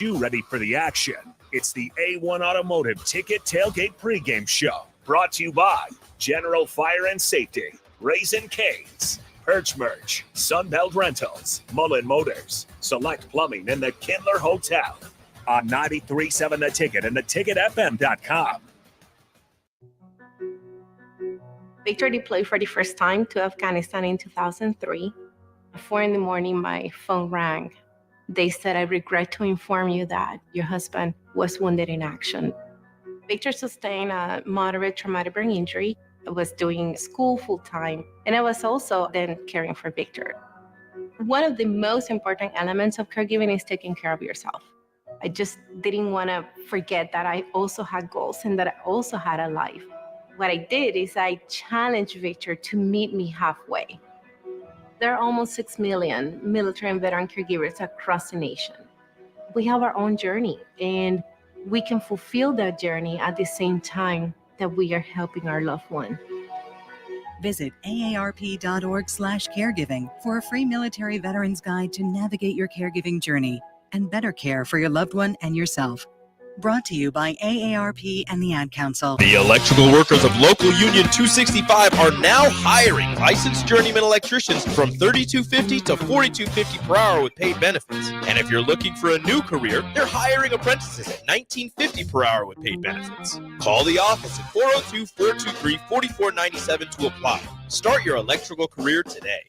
you ready for the action. It's the A1 Automotive Ticket Tailgate Pregame Show, brought to you by General Fire and Safety, Raisin Canes, Perch Merch, Sunbelt Rentals, Mullen Motors, Select Plumbing, and the Kindler Hotel on 93.7 The Ticket and theticketfm.com. Victor deployed for the first time to Afghanistan in 2003. At 4 a.m, my phone rang. They said, "I regret to inform you that your husband was wounded in action." Victor sustained a moderate traumatic brain injury. I was doing school full-time, and I was also then caring for Victor. One of the most important elements of caregiving is taking care of yourself. I just didn't want to forget that I also had goals and that I also had a life. What I did is I challenged Victor to meet me halfway. There are almost 6 million military and veteran caregivers across the nation. We have our own journey, and we can fulfill that journey at the same time that we are helping our loved one. Visit aarp.org/caregiving for a free military veterans guide to navigate your caregiving journey and better care for your loved one and yourself. Brought to you by AARP and the Ad Council. The electrical workers of Local Union 265 are now hiring licensed journeyman electricians from $32.50 to $42.50 per hour with paid benefits. And if you're looking for a new career, they're hiring apprentices at $19.50 per hour with paid benefits. Call the office at 402-423-4497 to apply. Start your electrical career today.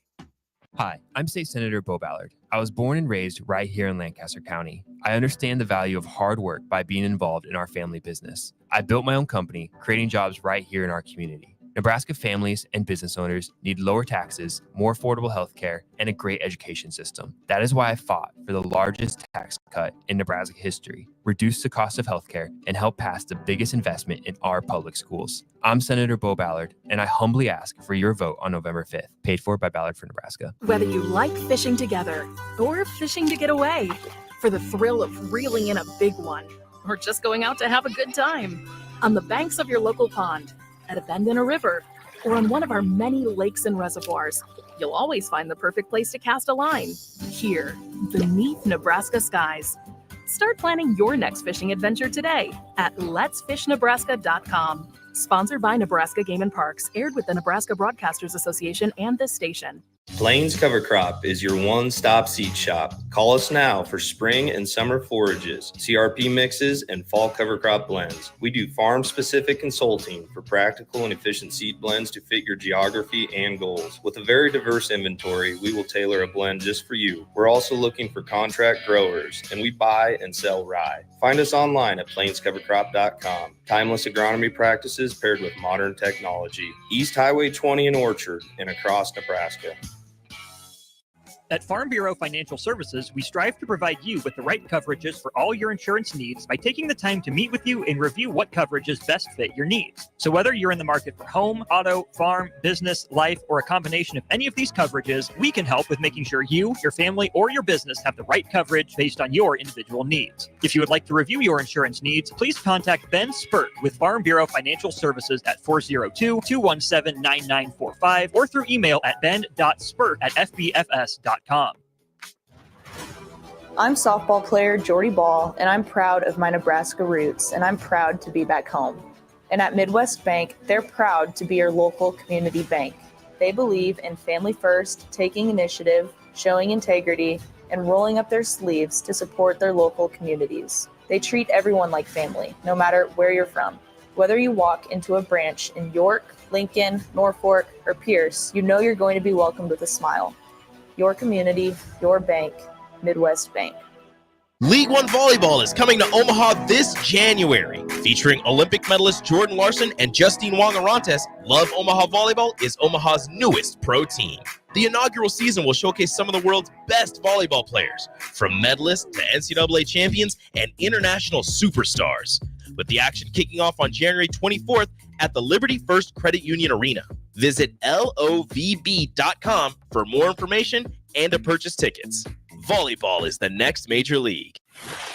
Hi, I'm State Senator Beau Ballard. I was born and raised right here in Lancaster County. I understand the value of hard work by being involved in our family business. I built my own company, creating jobs right here in our community. Nebraska families and business owners need lower taxes, more affordable health care, and a great education system. That is why I fought for the largest tax cut in Nebraska history, reduce the cost of health care, and help pass the biggest investment in our public schools. I'm Senator Beau Ballard, and I humbly ask for your vote on November 5th. Paid for by Ballard for Nebraska. Whether you like fishing together or fishing to get away, for the thrill of reeling in a big one, or just going out to have a good time, on the banks of your local pond, at a bend in a river, or on one of our many lakes and reservoirs, you'll always find the perfect place to cast a line. Here, beneath Nebraska skies. Start planning your next fishing adventure today at letsfishnebraska.com. Sponsored by Nebraska Game and Parks, aired with the Nebraska Broadcasters Association and this station. Plains Cover Crop is your one-stop seed shop. Call us now for spring and summer forages, CRP mixes, and fall cover crop blends. We do farm-specific consulting for practical and efficient seed blends to fit your geography and goals. With a very diverse inventory, we will tailor a blend just for you. We're also looking for contract growers, and we buy and sell rye. Find us online at plainscovercrop.com. Timeless agronomy practices paired with modern technology. East Highway 20 in Orchard and across Nebraska. At Farm Bureau Financial Services, we strive to provide you with the right coverages for all your insurance needs by taking the time to meet with you and review what coverages best fit your needs. So whether you're in the market for home, auto, farm, business, life, or a combination of any of these coverages, we can help with making sure you, your family, or your business have the right coverage based on your individual needs. If you would like to review your insurance needs, please contact Ben Spurt with Farm Bureau Financial Services at 402-217-9945 or through email at ben.spurt@fbfs.com. I'm softball player Jordy Ball, and I'm proud of my Nebraska roots, and I'm proud to be back home. And at Midwest Bank, they're proud to be your local community bank. They believe in family first, taking initiative, showing integrity, and rolling up their sleeves to support their local communities. They treat everyone like family, no matter where you're from. Whether you walk into a branch in York, Lincoln, Norfolk, or Pierce, you know you're going to be welcomed with a smile. Your community, your bank, Midwest Bank. League One Volleyball is coming to Omaha this January. Featuring Olympic medalist Jordan Larson and Justine Wong-Arantes, Love Omaha Volleyball is Omaha's newest pro team. The inaugural season will showcase some of the world's best volleyball players, from medalists to NCAA champions and international superstars, with the action kicking off on January 24th at the Liberty First Credit Union Arena. Visit lovb.com for more information and to purchase tickets. Volleyball is the next major league.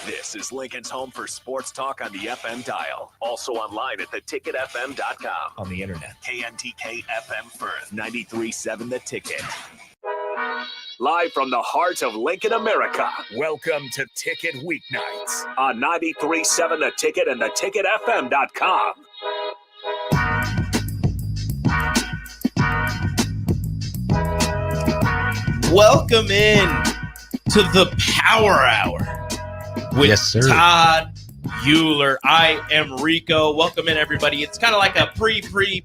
This is Lincoln's home for sports talk on the FM dial. Also online at theticketfm.com. On the internet. KNTK FM Firth, 93.7 The Ticket. Live from the heart of Lincoln, America. Welcome to Ticket Weeknights on 93.7 The Ticket and theticketfm.com. Welcome in to the Power Hour with Todd Uhlir. I am Rico. Welcome in, everybody. It's kind of like a pre-game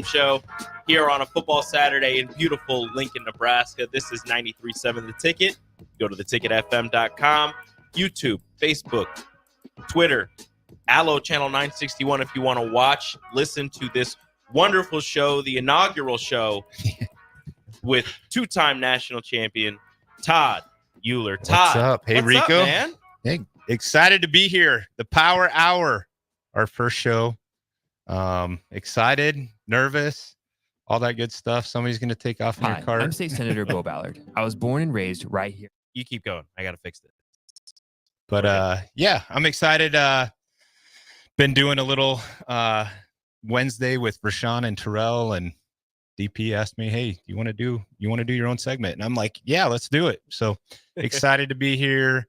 show here on a football Saturday in beautiful Lincoln, Nebraska. This is 93.7 The Ticket. Go to theticketfm.com, YouTube, Facebook, Twitter, Allo Channel 961 if you want to watch, listen to this wonderful show, the inaugural show with two-time national champion Todd Uhlir. Todd, what's up? Hey, what's Rico. Up, man? Hey, excited to be here. The Power Hour, our first show. Excited, nervous, all that good stuff. Somebody's going to take off in your car. I'm State Senator Bo Ballard. I was born and raised right here. You keep going. I got to fix it. But yeah, I'm excited. Been doing a little Wednesday with Rashawn and Terrell, and DP asked me, "Hey, you want to do your own segment?" And I'm like, "Yeah, let's do it." So excited to be here.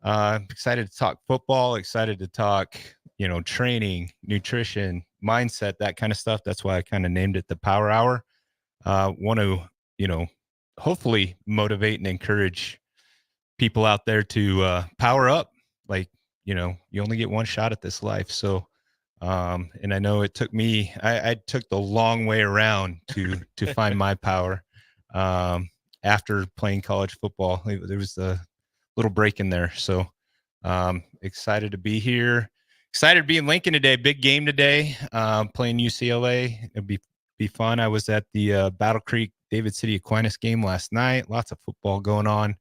Excited to talk football. Excited to talk, training, nutrition, mindset, that kind of stuff. That's why I kind of named it the Power Hour. Want to, hopefully motivate and encourage people out there to power up. Like, you only get one shot at this life. So, and I know it took me, I took the long way around to find my power. After playing college football, there was a little break in there. So, excited to be here. Excited to be in Lincoln today. Big game today. Playing UCLA. It'll be fun. I was at the Battle Creek David City Aquinas game last night. Lots of football going on.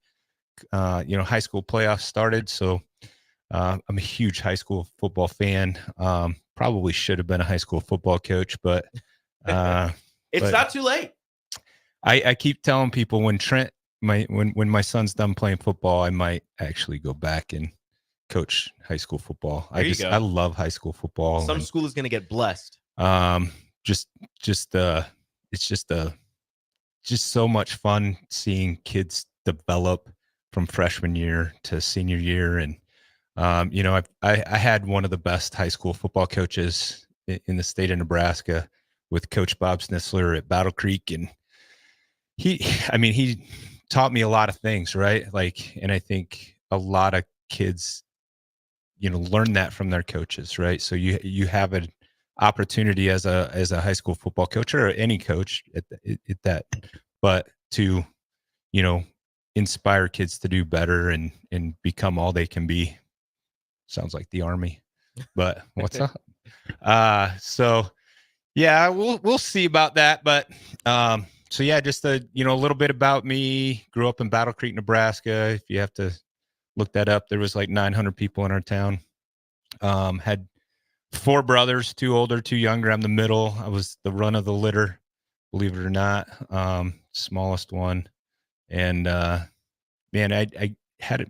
High school playoffs started. So I'm a huge high school football fan. Probably should have been a high school football coach, but it's not too late. I keep telling people when my son's done playing football, I might actually go back and coach high school football. I love high school football. Some school is going to get blessed. It's just so much fun seeing kids develop from freshman year to senior year. And, I had one of the best high school football coaches in the state of Nebraska with Coach Bob Snisler at Battle Creek. And he taught me a lot of things, right? And I think a lot of kids, learn that from their coaches, right? So you have an opportunity as a high school football coach or any coach at that, but to, inspire kids to do better and become all they can be. Sounds like the Army, but what's up? So yeah, we'll see about that. But, so yeah, just a little bit about me. Grew up in Battle Creek, Nebraska. If you have to look that up, there was like 900 people in our town. Had 4 brothers, 2 older, 2 younger. I'm the middle. I was the run of the litter, believe it or not. Smallest one. And man, I had it.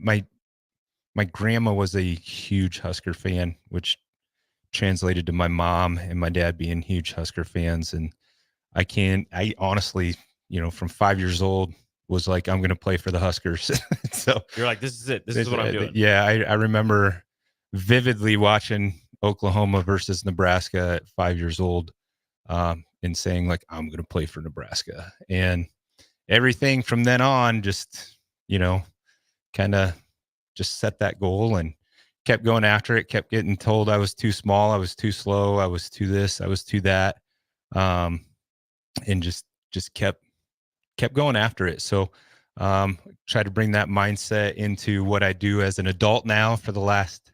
My grandma was a huge Husker fan, which translated to my mom and my dad being huge Husker fans. And I honestly, from 5 years old was like, I'm going to play for the Huskers. So you're like, this is it. This is what I'm doing. Yeah. I remember vividly watching Oklahoma versus Nebraska at 5 years old, and saying like, I'm going to play for Nebraska. And everything from then on, just, kind of just set that goal and kept going after it, kept getting told I was too small. I was too slow. I was too this, I was too that. And just kept going after it. So, try to bring that mindset into what I do as an adult now for the last,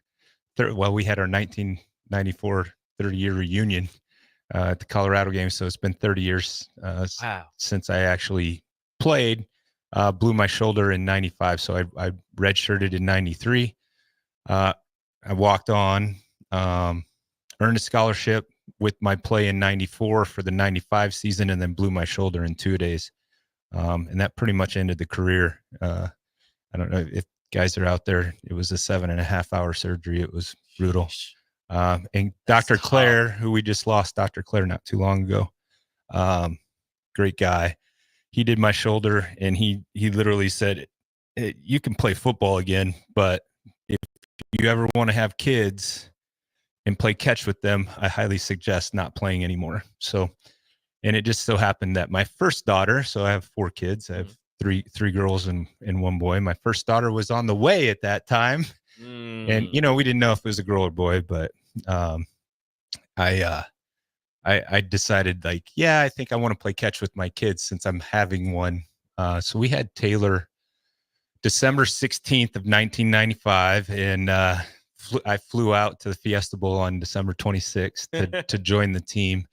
we had our 1994 30-year reunion at the Colorado game. So it's been 30 years since I actually played. Blew my shoulder in 95. So I redshirted in 93. I walked on, earned a scholarship with my play in 94 for the 95 season, and then blew my shoulder in 2 days. And that pretty much ended the career. I don't know if guys are out there. It was a 7.5-hour surgery. It was brutal. And Dr. Claire, who we just lost, Dr. Claire, not too long ago. Great guy. he did my shoulder, and he literally said, you can play football again, but if you ever want to have kids and play catch with them, I highly suggest not playing anymore. So, and it just so happened that my first daughter, so I have 4 kids. I have three girls and one boy. My first daughter was on the way at that time. And, you know, we didn't know if it was a girl or boy, but I decided, like, yeah, I think I want to play catch with my kids since I'm having one. So we had Taylor December 16th of 1995, and I flew out to the Fiesta Bowl on December 26th to join the team,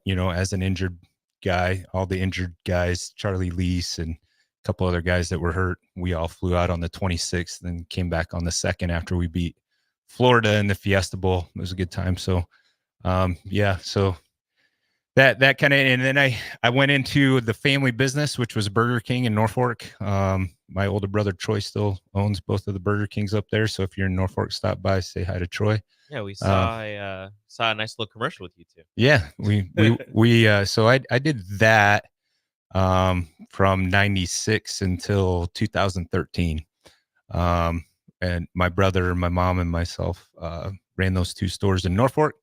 you know, as an injured guy. All the injured guys, Charlie Lease and a couple other guys that were hurt, we all flew out on the 26th and came back on the 2nd after we beat Florida in the Fiesta Bowl. It was a good time. So, yeah, so that kind of, and then I went into the family business, which was Burger King in Norfolk. My older brother Troy still owns both of the Burger Kings up there. So if you're in Norfolk, stop by, say hi to Troy. Yeah, we saw a nice little commercial with you two. Yeah, so I did that from 96 until 2013. And my brother, my mom, and myself ran those 2 stores in Norfolk.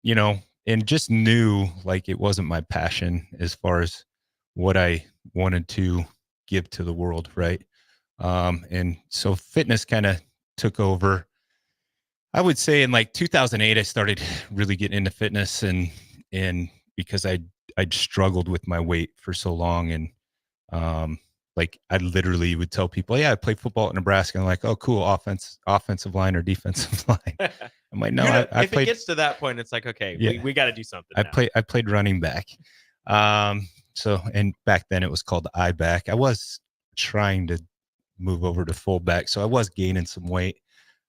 You know, and just knew like it wasn't my passion as far as what I wanted to give to the world, right? And so fitness kind of took over. I would say in like 2008, I started really getting into fitness, and because I'd struggled with my weight for so long, and like I literally would tell people, yeah, I play football at Nebraska. And I'm like, oh, cool, offensive line or defensive line. I'm like, no, I if played. It gets to that point, it's like, okay, yeah, we got to do something. I played running back. So, and back then it was called the I back. I was trying to move over to fullback, so I was gaining some weight.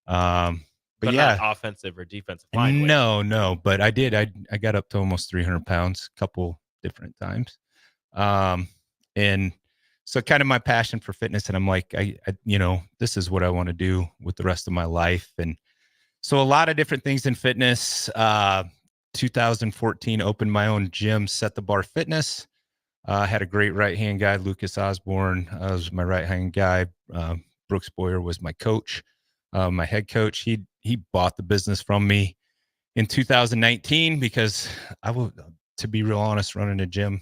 But yeah, not offensive or defensive line. No, but I did. I got up to almost 300 pounds a couple different times. And so kind of my passion for fitness, and I'm like, I you know, this is what I want to do with the rest of my life. And so a lot of different things in fitness. 2014 opened my own gym, Set the Bar Fitness. Had a great right-hand guy, Lucas Osborne, was my right-hand guy. Brooks Boyer was my coach, my head coach. He bought the business from me in 2019 because to be real honest, running a gym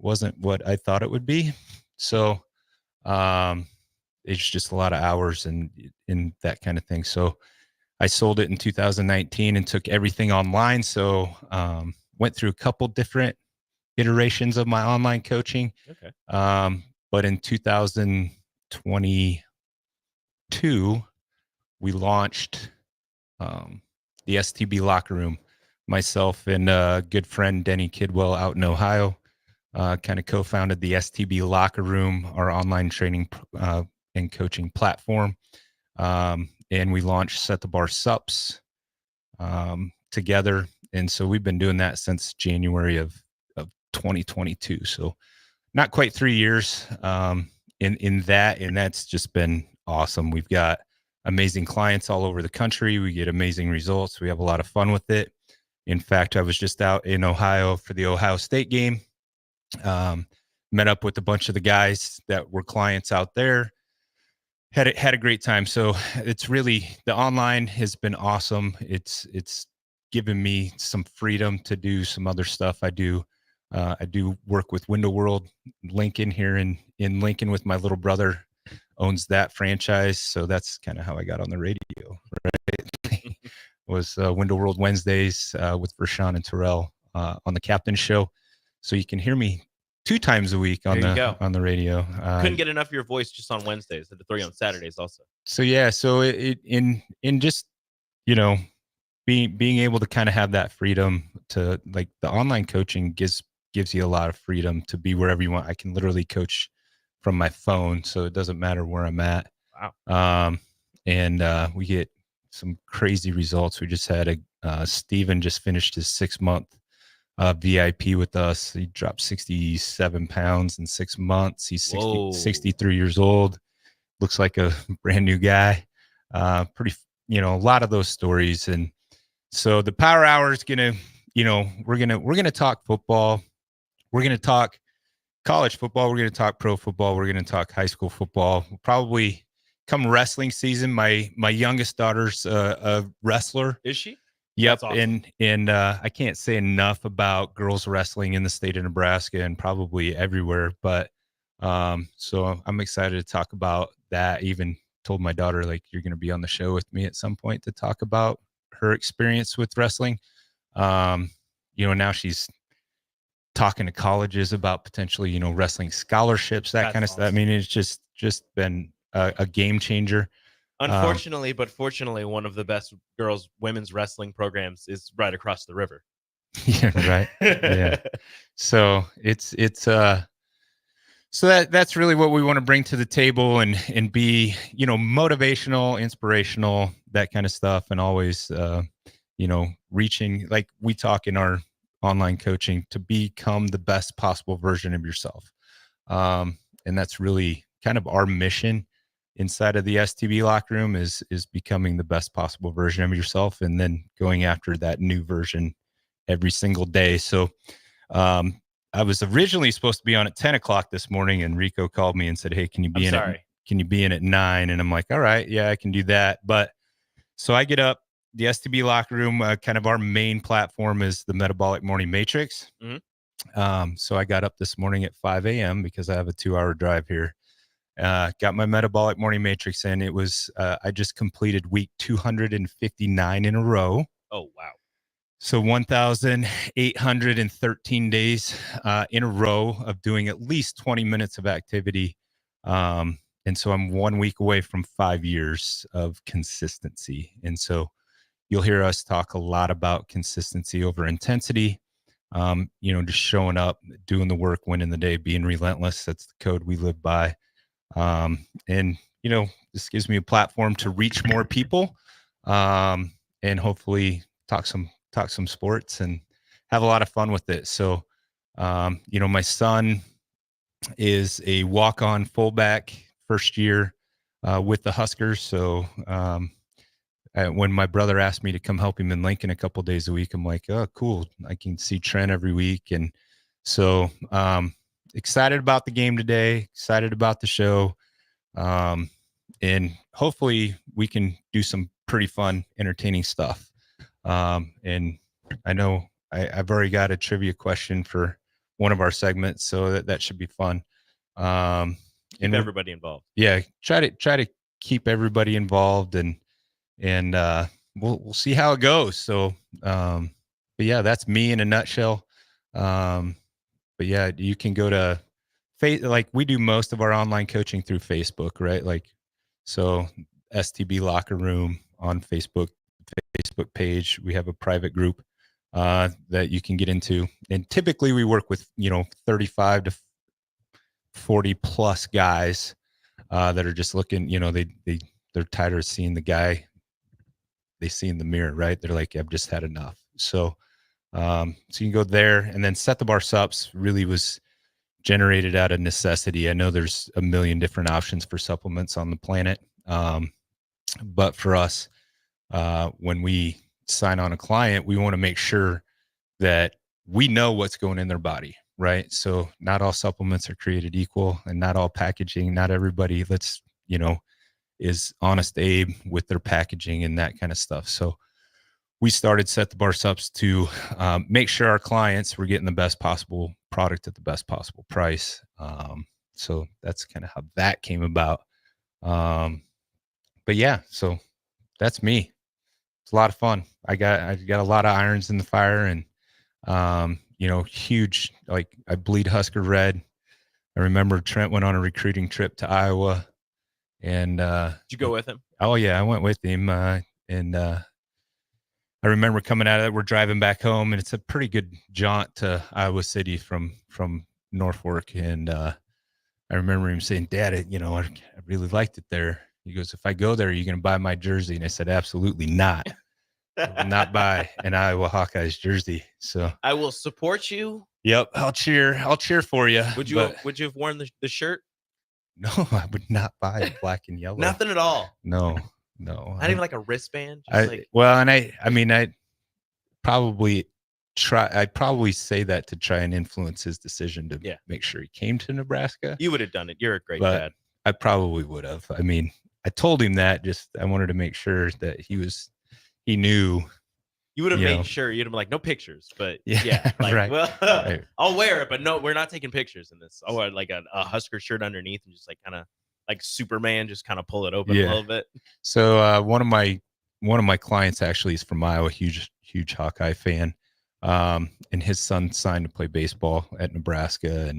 wasn't what I thought it would be. So it's just a lot of hours and that kind of thing. So I sold it in 2019 and took everything online. So went through a couple different iterations of my online coaching. Okay. But in 2022, we launched the STB Locker Room. Myself and a good friend, Denny Kidwell, out in Ohio, kind of co-founded the STB Locker Room, our online training and coaching platform. And we launched Set the Bar Sups together. And so we've been doing that since January of 2022. So not quite 3 years in that. And that's just been awesome. We've got amazing clients all over the country. We get amazing results. We have a lot of fun with it. In fact, I was just out in Ohio for the Ohio State game. Met up with a bunch of the guys that were clients out there. Had a great time. So it's really, the online has been awesome. It's given me some freedom to do some other stuff. I do work with Window World Lincoln here in Lincoln with my little brother, owns that franchise. So that's kind of how I got on the radio, right? Was Window World Wednesdays with Vershawn and Terrell on the Captain Show. So you can hear me 2 times a week on the radio. Couldn't get enough of your voice just on Wednesdays. Had to throw you on Saturdays also. So yeah, so in just, you know, being able to kind of have that freedom to, like, the online coaching gives you a lot of freedom to be wherever you want. I can literally coach from my phone, so it doesn't matter where I'm at. Wow. And we get some crazy results. We just had Steven just finished his 6-month VIP with us. He dropped 67 pounds in 6 months. He's 63 years old. Looks like a brand new guy. Pretty, you know, a lot of those stories. And so the Power Hour is gonna, you know, we're gonna talk football. We're gonna talk college football. We're going to talk pro football. We're going to talk high school football. Probably come wrestling season. My youngest daughter's a wrestler. Is she? Yep. That's awesome. And I can't say enough about girls wrestling in the state of Nebraska and probably everywhere. But so I'm excited to talk about that. Even told my daughter, like, you're going to be on the show with me at some point to talk about her experience with wrestling. Now she's talking to colleges about potentially, wrestling scholarships, that kind of stuff. I mean, it's just been a game changer. Unfortunately, but fortunately, one of the best women's wrestling programs is right across the river. Yeah, right. Yeah. So so that's really what we want to bring to the table and be, motivational, inspirational, that kind of stuff. And always, reaching, like we talk in our online coaching, to become the best possible version of yourself. And that's really kind of our mission inside of the STB locker room is becoming the best possible version of yourself, and then going after that new version every single day. So I was originally supposed to be on at 10 o'clock this morning, and Rico called me and said, "Hey, can you be in at 9?" And I'm like, "All right, yeah, I can do that." But so I get up. The STB locker room, kind of our main platform is the Metabolic Morning Matrix. Mm-hmm. So I got up this morning at 5 a.m. because I have a 2-hour drive here. Got my Metabolic Morning Matrix in. It was, I just completed week 259 in a row. Oh, wow. So 1,813 days in a row of doing at least 20 minutes of activity. And so I'm 1 week away from 5 years of consistency. And so you'll hear us talk a lot about consistency over intensity, just showing up, doing the work, winning the day, being relentless. That's the code we live by. This gives me a platform to reach more people, and hopefully talk some sports and have a lot of fun with it. So, my son is a walk-on fullback, first year with the Huskers. So, when my brother asked me to come help him in Lincoln a couple days a week, I'm like, "Oh, cool. I can see Trent every week." And so, excited about the game today, excited about the show. And hopefully we can do some pretty fun, entertaining stuff. And I know I've already got a trivia question for one of our segments, so that should be fun. Keep everybody involved. Yeah. Try to keep everybody involved, and we'll see how it goes. So, but yeah, that's me in a nutshell. But yeah, you can go to like we do most of our online coaching through Facebook, right? Like, so STB Locker Room on Facebook page. We have a private group that you can get into. And typically we work with, 35 to 40 plus guys that are just looking, they're tired of seeing the guy they see in the mirror, right? They're like, I've just had enough. So you can go there, and then Set the Bar Sups really was generated out of necessity. I know there's a million different options for supplements on the planet. But for us, when we sign on a client, we want to make sure that we know what's going in their body, right? So not all supplements are created equal, and not all packaging, not everybody is Honest Abe with their packaging and that kind of stuff. So we started Set the Bar Sups to make sure our clients were getting the best possible product at the best possible price. So that's kind of how that came about. But yeah, so that's me. It's a lot of fun. I got a lot of irons in the fire, and huge, like, I bleed Husker red. I remember Trent went on a recruiting trip to Iowa, and did you go with him? Oh yeah, I went with him, and I remember coming out of it, we're driving back home, and it's a pretty good jaunt to Iowa City from Norfolk. And I remember him saying, "Dad, I really liked it there." He goes, "If I go there, are you going to buy my jersey?" And I said, "Absolutely not. I will not buy an Iowa Hawkeyes jersey." So I will support you. Yep, I'll cheer for you. Would you have worn the shirt? No, I would not buy black and yellow. Nothing at all. No. Not even like a wristband. I probably I'd probably say that to try and influence his decision to make sure he came to Nebraska. You would have done it. You're a great but dad. I probably would have. I mean, I told him that, just I wanted to make sure that he knew. You would have made sure you'd have been like, no pictures, but like, right. well, right. I'll wear it, but no, we're not taking pictures in this. I'll wear like a Husker shirt underneath and just like kind of like Superman, just kind of pull it open a little bit. So one of my clients actually is from Iowa, huge Hawkeye fan, and his son signed to play baseball at Nebraska,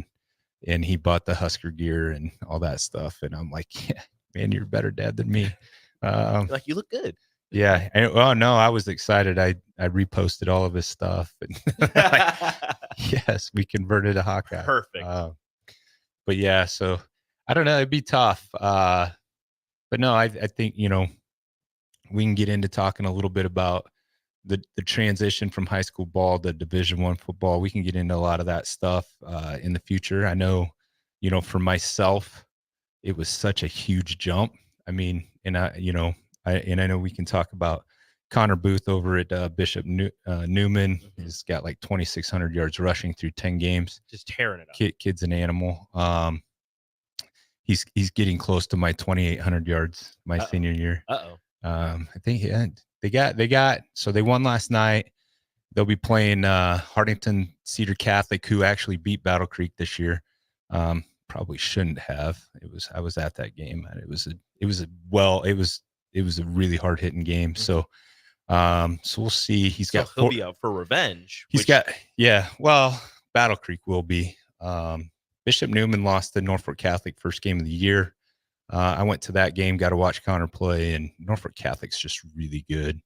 and he bought the Husker gear and all that stuff, and I'm like, yeah, man, you're a better dad than me. Like, you look good. Yeah. Oh no, I was excited. I reposted all of his stuff. And yes, we converted a Hawkeye. Perfect. But yeah, so I don't know. It'd be tough. But no, I think, we can get into talking a little bit about the transition from high school ball to Division I football. We can get into a lot of that stuff in the future. I know, for myself, it was such a huge jump. I mean, and I know we can talk about Connor Booth over at Bishop Newman. Mm-hmm. He's got like 2,600 yards rushing through 10 games. Just tearing it up. Kid's an animal. He's getting close to my 2,800 yards my senior year. I think they got so they won last night. They'll be playing Hartington Cedar Catholic, who actually beat Battle Creek this year. Probably shouldn't have. I was at that game. It was a really hard hitting game. So we'll see. He'll be out for revenge. Well, Battle Creek will be. Bishop Newman lost to Norfolk Catholic first game of the year. I went to that game, got to watch Connor play, and Norfolk Catholic's just really good.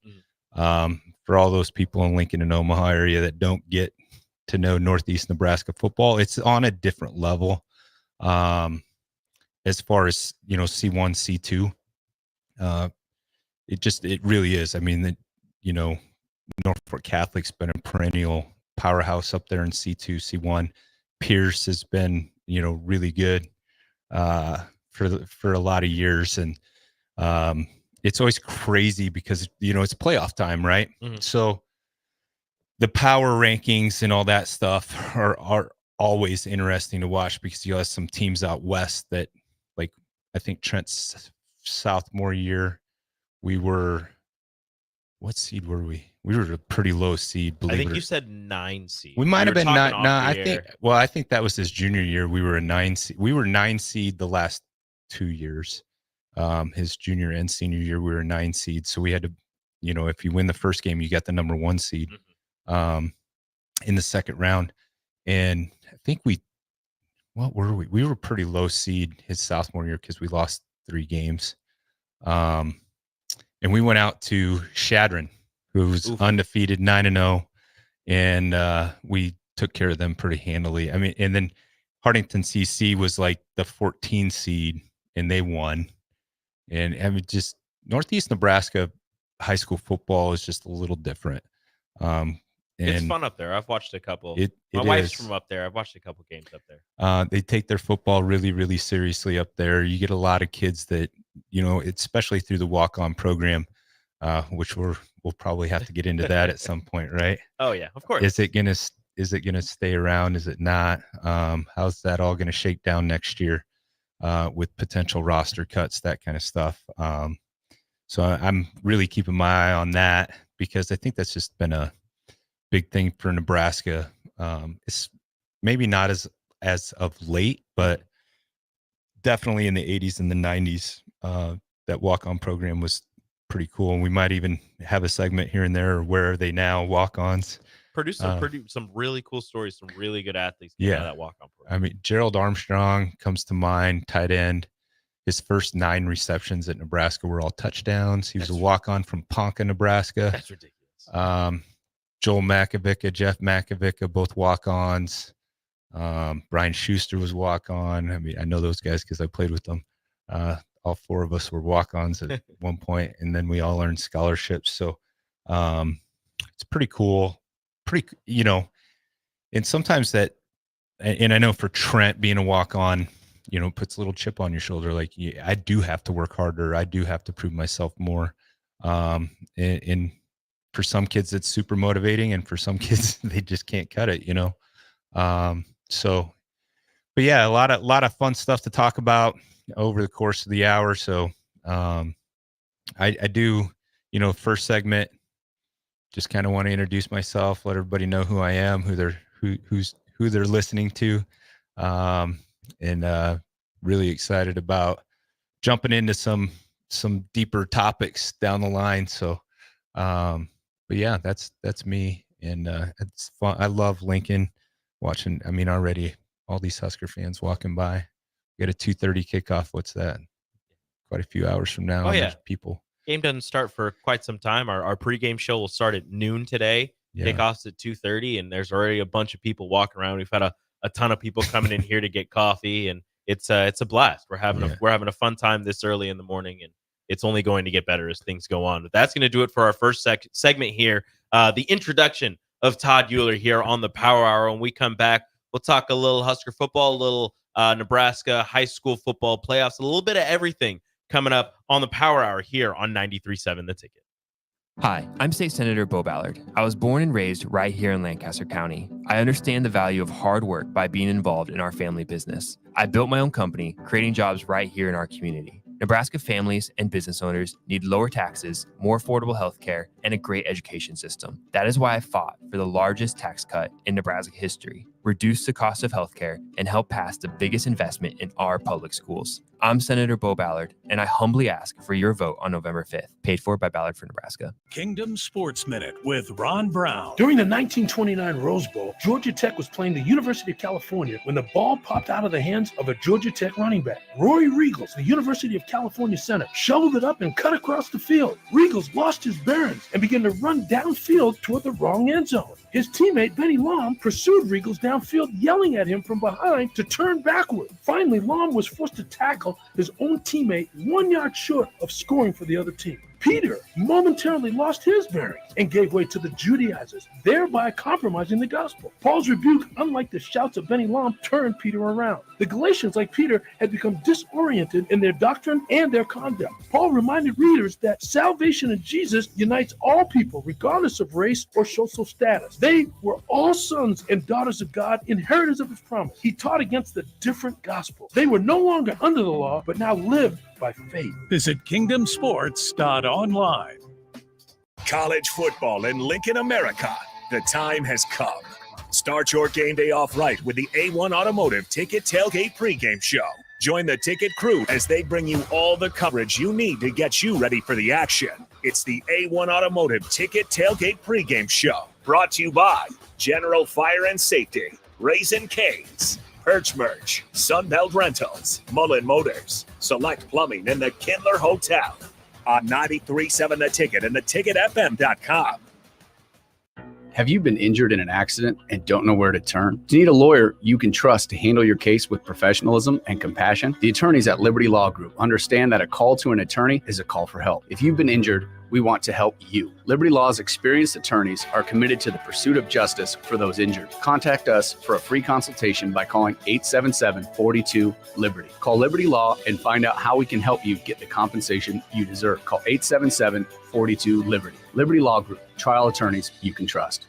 For all those people in Lincoln and Omaha area that don't get to know Northeast Nebraska football, it's on a different level. As far as, C1, C2, it really is. I mean, Norfolk Catholic's been a perennial powerhouse up there in C2, C1. Pierce has been, really good for a lot of years, and it's always crazy because it's playoff time, right? Mm-hmm. So the power rankings and all that stuff are always interesting to watch, because you have some teams out west that, like, I think Trent's sophomore year, we were, what seed were we? We were a pretty low seed. I think you said 9 seed. We might have been 9. No, I think that was his junior year. We were a 9 seed. We were 9 seed the last 2 years. His junior and senior year, we were a 9 seed. So we had to, if you win the first game, you got the number 1 seed in the second round. And I think what were we? We were pretty low seed his sophomore year because we lost 3 games. And we went out to Shadron, who was undefeated, 9-0, and we took care of them pretty handily. I mean, and then Hartington CC was like the 14 seed, and they won. And I mean, just Northeast Nebraska high school football is just a little different. It's fun up there. I've watched a couple. My wife's from up there. I've watched a couple games up there. They take their football really, really seriously up there. You get a lot of kids that, especially through the walk-on program, which we'll probably have to get into that at some point, right? Oh yeah, of course. Is it gonna stay around? Is it not? How's that all gonna shake down next year with potential roster cuts, that kind of stuff? So I'm really keeping my eye on that, because I think that's just been a big thing for Nebraska. It's maybe not as of late, but definitely in the 80s and the 90s, that walk-on program was pretty cool. And we might even have a segment here and there, where are they now, walk-ons. Produce some really cool stories, some really good athletes out of that walk-on program. I mean, Gerald Armstrong comes to mind, tight end. His first 9 receptions at Nebraska were all touchdowns. He was a walk-on from Ponca, Nebraska. That's ridiculous. Joel Makovica, Jeff Makovica, both walk-ons. Brian Schuster was walk-on. I mean, I know those guys because I played with them. All 4 of us were walk-ons at one point, and then we all earned scholarships. So it's pretty cool. And sometimes that, and I know for Trent, being a walk-on, puts a little chip on your shoulder. Like, I do have to work harder. I do have to prove myself more. And for some kids it's super motivating, and for some kids they just can't cut it, but yeah, a lot of fun stuff to talk about over the course of the hour. So I do, first segment, just kind of want to introduce myself, let everybody know who I am, who they're listening to, and really excited about jumping into some deeper topics down the line. So, but yeah, that's me, and it's fun. I love Lincoln, watching. I mean, already all these Husker fans walking by. We got a 2:30 kickoff. What's that? Quite a few hours from now. Oh, yeah. There's people. Game doesn't start for quite some time. Our pregame show will start at noon today. Yeah. Kickoff's at 2:30, and there's already a bunch of people walking around. We've had a ton of people coming in here to get coffee, and it's a blast. We're having a fun time this early in the morning, and it's only going to get better as things go on. But that's going to do it for our first segment here. The introduction of Todd Uhlir here on the Power Hour. When we come back, we'll talk a little Husker football, a little Nebraska high school football playoffs, a little bit of everything coming up on the Power Hour here on 93.7 The Ticket. Hi, I'm State Senator Bo Ballard. I was born and raised right here in Lancaster County. I understand the value of hard work by being involved in our family business. I built my own company, creating jobs right here in our community. Nebraska families and business owners need lower taxes, more affordable health care, and a great education system. That is why I fought for the largest tax cut in Nebraska history, reduce the cost of healthcare, and help pass the biggest investment in our public schools. I'm Senator Bo Ballard, and I humbly ask for your vote on November 5th. Paid for by Ballard for Nebraska. Kingdom Sports Minute with Ron Brown. During the 1929 Rose Bowl, Georgia Tech was playing the University of California when the ball popped out of the hands of a Georgia Tech running back. Rory Riegels, the University of California center, shoveled it up and cut across the field. Riegels lost his bearings and began to run downfield toward the wrong end zone. His teammate, Benny Lom, pursued Riegels downfield, yelling at him from behind to turn backward. Finally, Lom was forced to tackle his own teammate 1 yard short of scoring for the other team. Peter momentarily lost his bearings and gave way to the Judaizers, thereby compromising the gospel. Paul's rebuke, unlike the shouts of Benny Lom, turned Peter around. The Galatians, like Peter, had become disoriented in their doctrine and their conduct. Paul reminded readers that salvation in Jesus unites all people, regardless of race or social status. They were all sons and daughters of God, inheritors of his promise. He taught against the different gospel. They were no longer under the law, but now lived by faith. Visit kingdomsports.online. College football in Lincoln, America. The time has come. Start your game day off right with the A1 Automotive Ticket Tailgate pregame show. Join the ticket crew as they bring you all the coverage you need to get you ready for the action. It's the A1 Automotive Ticket Tailgate pregame show. Brought to you by General Fire and Safety, Raisin Canes, Perch Merch, Sunbelt Rentals, Mullen Motors, Select Plumbing, and the Kindler Hotel. On 93.7 The Ticket and theticketfm.com. Have you been injured in an accident and don't know where to turn? Do you need a lawyer you can trust to handle your case with professionalism and compassion? The attorneys at Liberty Law Group understand that a call to an attorney is a call for help. If you've been injured, we want to help you. Liberty Law's experienced attorneys are committed to the pursuit of justice for those injured. Contact us for a free consultation by calling 877-42-LIBERTY. Call Liberty Law and find out how we can help you get the compensation you deserve. Call 877-42-LIBERTY. Liberty Law Group, trial attorneys you can trust.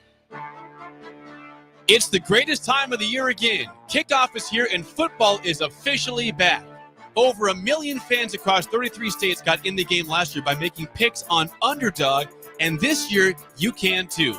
It's the greatest time of the year again. Kickoff is here and football is officially back. Over 1 million fans across 33 states got in the game last year by making picks on Underdog, and this year you can too.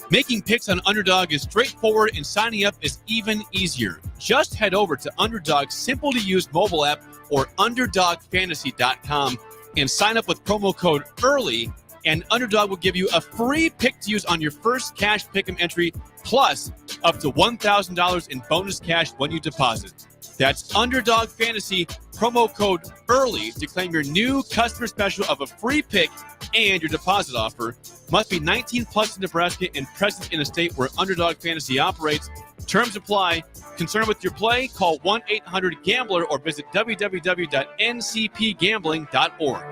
Making picks on Underdog is straightforward and signing up is even easier. Just head over to Underdog's simple-to-use mobile app or UnderdogFantasy.com and sign up with promo code EARLY, and Underdog will give you a free pick to use on your first cash pick'em entry, plus up to $1,000 in bonus cash when you deposit. That's Underdog Fantasy, promo code EARLY to claim your new customer special of a free pick and your deposit offer. Must be 19 plus in Nebraska and present in a state where Underdog Fantasy operates. Terms apply. Concerned with your play? Call 1-800-GAMBLER or visit www.ncpgambling.org.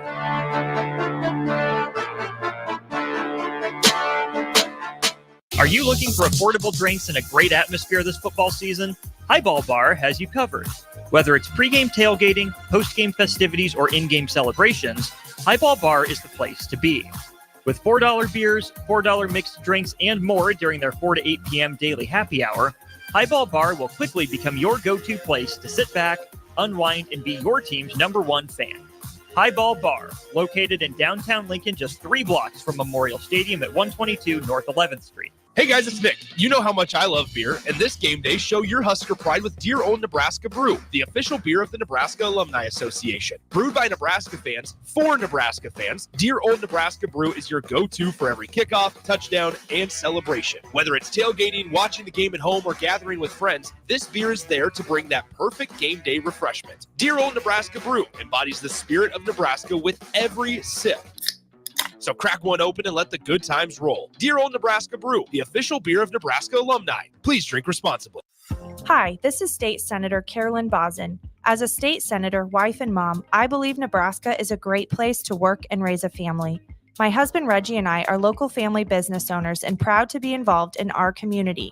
Are you looking for affordable drinks and a great atmosphere this football season? Highball Bar has you covered. Whether it's pregame tailgating, postgame festivities, or in-game celebrations, Highball Bar is the place to be. With $4 beers, $4 mixed drinks, and more during their 4 to 8 p.m. daily happy hour, Highball Bar will quickly become your go-to place to sit back, unwind, and be your team's #1 fan. Highball Bar, located in downtown Lincoln, just 3 blocks from Memorial Stadium at 122 North 11th Street. Hey guys, it's Nick. You know how much I love beer, and this game day, show your Husker pride with Dear Old Nebraska Brew, the official beer of the Nebraska Alumni Association. Brewed by Nebraska fans, for Nebraska fans, Dear Old Nebraska Brew is your go-to for every kickoff, touchdown, and celebration. Whether it's tailgating, watching the game at home, or gathering with friends, this beer is there to bring that perfect game day refreshment. Dear Old Nebraska Brew embodies the spirit of Nebraska with every sip. So crack one open and let the good times roll. Dear Old Nebraska Brew, the official beer of Nebraska alumni. Please drink responsibly. Hi, this is State Senator Carolyn Bosden. As a state senator, wife, and mom, I believe Nebraska is a great place to work and raise a family. My husband Reggie and I are local family business owners and proud to be involved in our community.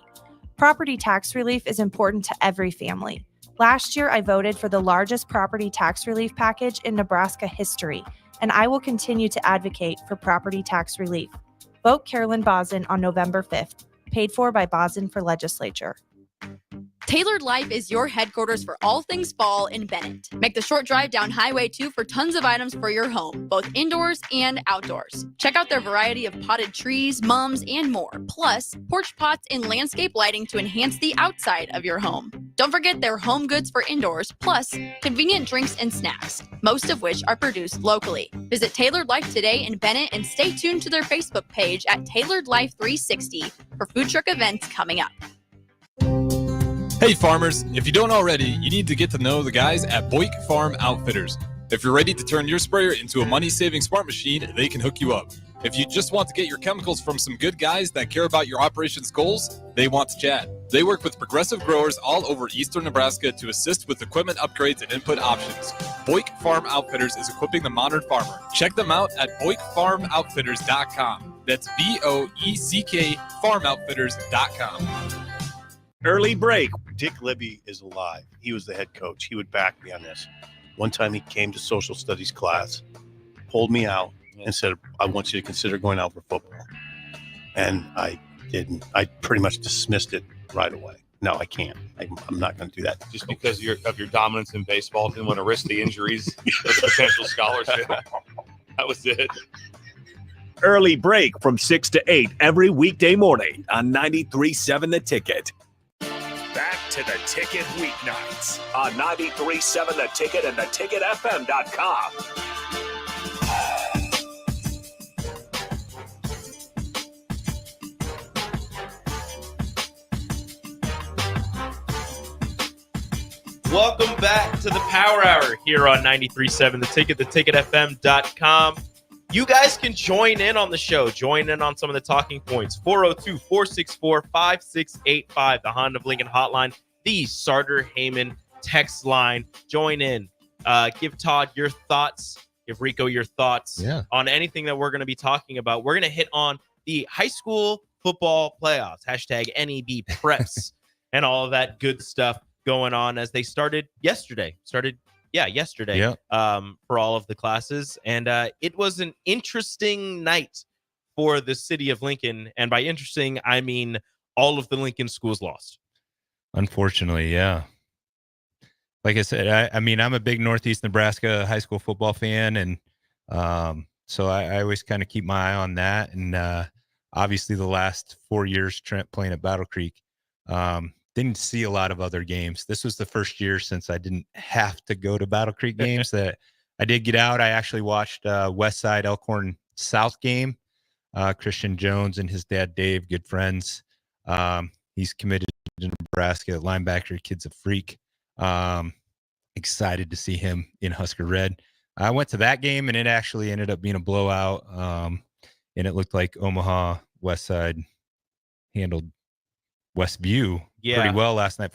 Property tax relief is important to every family. Last year, I voted for the largest property tax relief package in Nebraska history, and I will continue to advocate for property tax relief. Vote Carolyn Bosden on November 5th, paid for by Bosden for Legislature. Tailored Life is your headquarters for all things fall in Bennett. Make the short drive down Highway 2 for tons of items for your home, both indoors and outdoors. Check out their variety of potted trees, mums, and more. Plus, porch pots and landscape lighting to enhance the outside of your home. Don't forget their home goods for indoors, plus convenient drinks and snacks, most of which are produced locally. Visit Tailored Life today in Bennett and stay tuned to their Facebook page at Tailored Life 360 for food truck events coming up. Hey farmers, if you don't already, you need to get to know the guys at Boyk Farm Outfitters. If you're ready to turn your sprayer into a money-saving smart machine, they can hook you up. If you just want to get your chemicals from some good guys that care about your operations goals, they want to chat. They work with progressive growers all over eastern Nebraska to assist with equipment upgrades and input options. Boyk Farm Outfitters is equipping the modern farmer. Check them out at BoykFarmOutfitters.com. That's BOECK FarmOutfitters.com. Early break. Dick Libby is alive. He was the head coach. He would back me on this. One time he came to social studies class, pulled me out, and said, I want you to consider going out for football. And I didn't. I pretty much dismissed it right away. No, I can't. I'm not going to do that. Just because of your dominance in baseball, didn't want to risk the injuries for the potential scholarship. That was it. Early break from 6 to 8 every weekday morning on 93.7 The Ticket. Back to The Ticket weeknights on 93.7 The Ticket and theticketfm.com. Welcome back to the Power Hour here on 93.7 The Ticket, theticketfm.com. You guys can join in on the show. Join in on some of the talking points. 402-464-5685, the Honda of Lincoln hotline, the Sartor Heyman text line. Join in. Give Todd your thoughts. Give Rico your thoughts on anything that we're going to be talking about. We're going to hit on the high school football playoffs, hashtag NEB preps, and all of that good stuff going on as they started yesterday. Yesterday for all of the classes. And it was an interesting night for the city of Lincoln. And by interesting, I mean all of the Lincoln schools lost. Unfortunately, yeah. Like I said, I mean, I'm a big Northeast Nebraska high school football fan. And so I always kind of keep my eye on that. And obviously the last 4 years, Trent playing at Battle Creek, didn't see a lot of other games. This was the first year since I didn't have to go to Battle Creek games that I did get out. I actually watched West Side Elkhorn South game. Christian Jones and his dad, Dave, good friends. He's committed to Nebraska linebacker. Kid's a freak. Excited to see him in Husker red. I went to that game and it actually ended up being a blowout. And it looked like Omaha West Side handled Westview pretty well last night.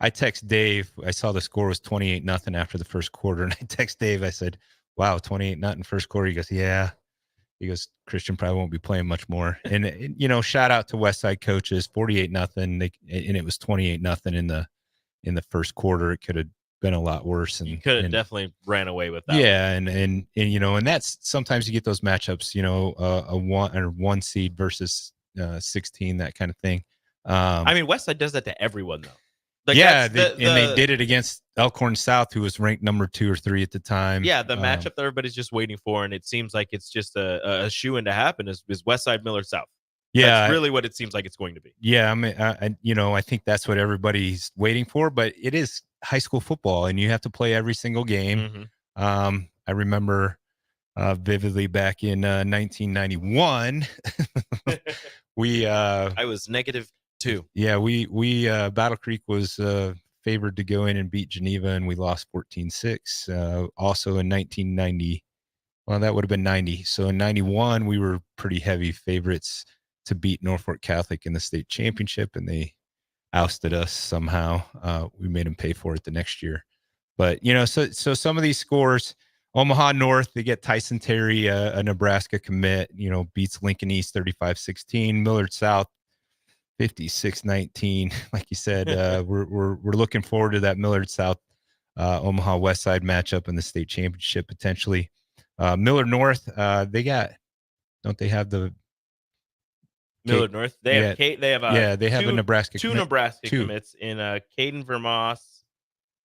I text Dave. I saw the score was 28-0 after the first quarter, and I text Dave. I said, "Wow, 28-0 first quarter." He goes, "Yeah." He goes, "Christian probably won't be playing much more." And shout out to Westside coaches. 48-0, and it was 28-0 in the first quarter. It could have been a lot worse. And You could have and, definitely ran away with that. yeah, and and that's sometimes you get those matchups, a 1 seed versus 16, that kind of thing. I mean, Westside does that to everyone though. Like yeah, that's they did it against Elkhorn South, who was ranked number 2 or 3 at the time. Yeah, the matchup that everybody's just waiting for, and it seems like it's just a shoe-in to happen is Westside Miller South. Yeah, that's really what it seems like it's going to be. Yeah, I mean, I think that's what everybody's waiting for, but it is high school football, and you have to play every single game. I remember vividly back in 1991, I was -2. Yeah, we Battle Creek was favored to go in and beat Geneva, and we lost 14-6. Also in 1990, well, that would have been 90. So in 91, we were pretty heavy favorites to beat Norfolk Catholic in the state championship, and they ousted us somehow. We made them pay for it the next year. But, so some of these scores, Omaha North, they get Tyson Terry, a Nebraska commit, beats Lincoln East 35-16. Millard South 56-19. Like you said, we're looking forward to that Millard South Omaha West Side matchup in the state championship potentially. Millard North, don't they have the Millard North? They have they have a Nebraska two Nebraska commits in Caden Vermoss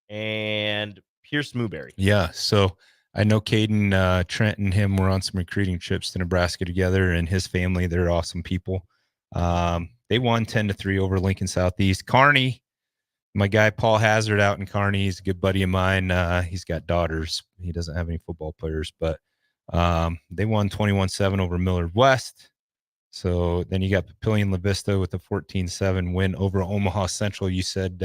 and Pierce Mooberry. Yeah, so I know Caden, Trent, and him were on some recruiting trips to Nebraska together, and his family, they're awesome people. They won 10-3 over Lincoln Southeast. Kearney, my guy Paul Hazard out in Kearney, he's a good buddy of mine. He's got daughters. He doesn't have any football players, but they won 21-7 over Millard West. So then you got Papillion La Vista with a 14-7 win over Omaha Central. You said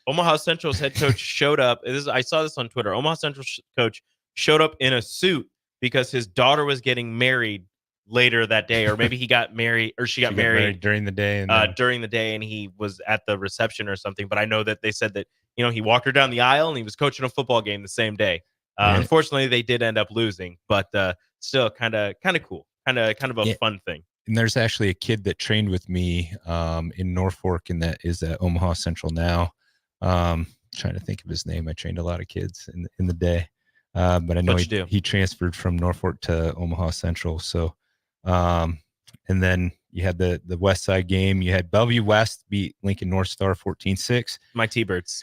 Omaha Central's head coach showed up. I saw this on Twitter. Omaha Central coach showed up in a suit because his daughter was getting married later that day, or maybe he got married, or she got married during the day, and he was at the reception or something. But I know that they said that he walked her down the aisle and he was coaching a football game the same day. Unfortunately, they did end up losing, but still kind of cool, kind of a fun thing. And there's actually a kid that trained with me in Norfolk, and that is at Omaha Central now. Trying to think of his name. I trained a lot of kids in the day, but I know he transferred from Norfolk to Omaha Central. So, and then you had the West Side game. You had Bellevue West beat Lincoln North Star 14-6. My T-Birds.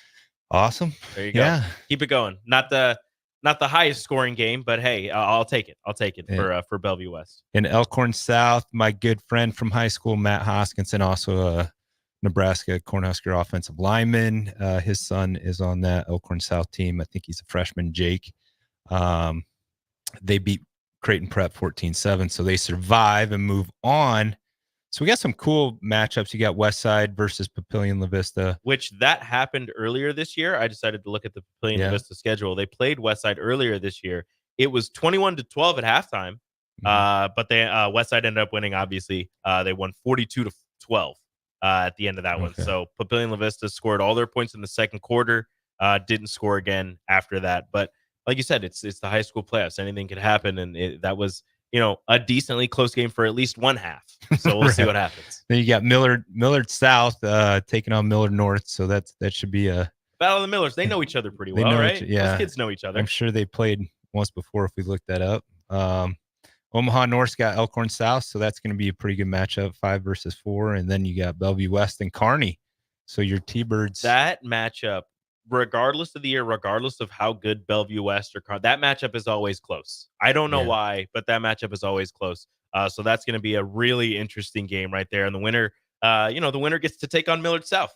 Awesome. There you go. Yeah. Keep it going. Not the highest scoring game, but hey, I'll take it. I'll take it for Bellevue West. In Elkhorn South, my good friend from high school, Matt Hoskinson, also a Nebraska Cornhusker offensive lineman. His son is on that Elkhorn South team. I think he's a freshman, Jake. They beat Creighton Prep 14-7, so they survive and move on. So we got some cool matchups. You got West Side versus Papillion La Vista, which that happened earlier this year. I decided to look at the Papillion La Vista schedule. They played West Side earlier this year. It was 21-12 at halftime, but they West Side ended up winning. Obviously, they won 42-12 at the end of that one. So Papillion La Vista scored all their points in the second quarter. Didn't score again after that. But like you said, it's the high school playoffs. Anything could happen, and that was a decently close game for at least one half. So we'll see what happens. Then you got Millard South taking on Millard North. So that should be a battle of the Millers. They know each other pretty well, right? Those kids know each other. I'm sure they played once before if we looked that up. Omaha North's got Elkhorn South, so that's going to be a pretty good matchup, 5 versus 4. And then you got Bellevue West and Kearney. So your T-Birds. That matchup, regardless of the year, regardless of how good Bellevue West or that matchup is always close. I don't know why, but that matchup is always close. So that's going to be a really interesting game right there. And the winner, the winner gets to take on Millard South.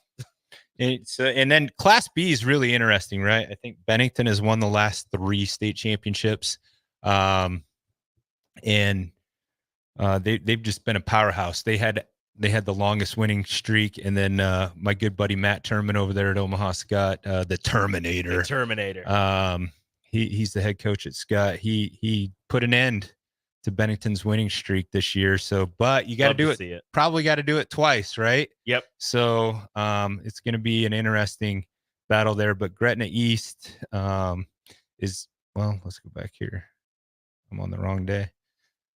And then Class B is really interesting, right? I think Bennington has won the last 3 state championships. And they've just been a powerhouse. They had the longest winning streak, and then my good buddy Matt Turman over there at Omaha Scott, the Terminator. He's the head coach at Scott. He put an end to Bennington's winning streak this year. So, but you got to do it. Probably got to do it twice, right? Yep. So it's going to be an interesting battle there. But Gretna East let's go back here. I'm on the wrong day.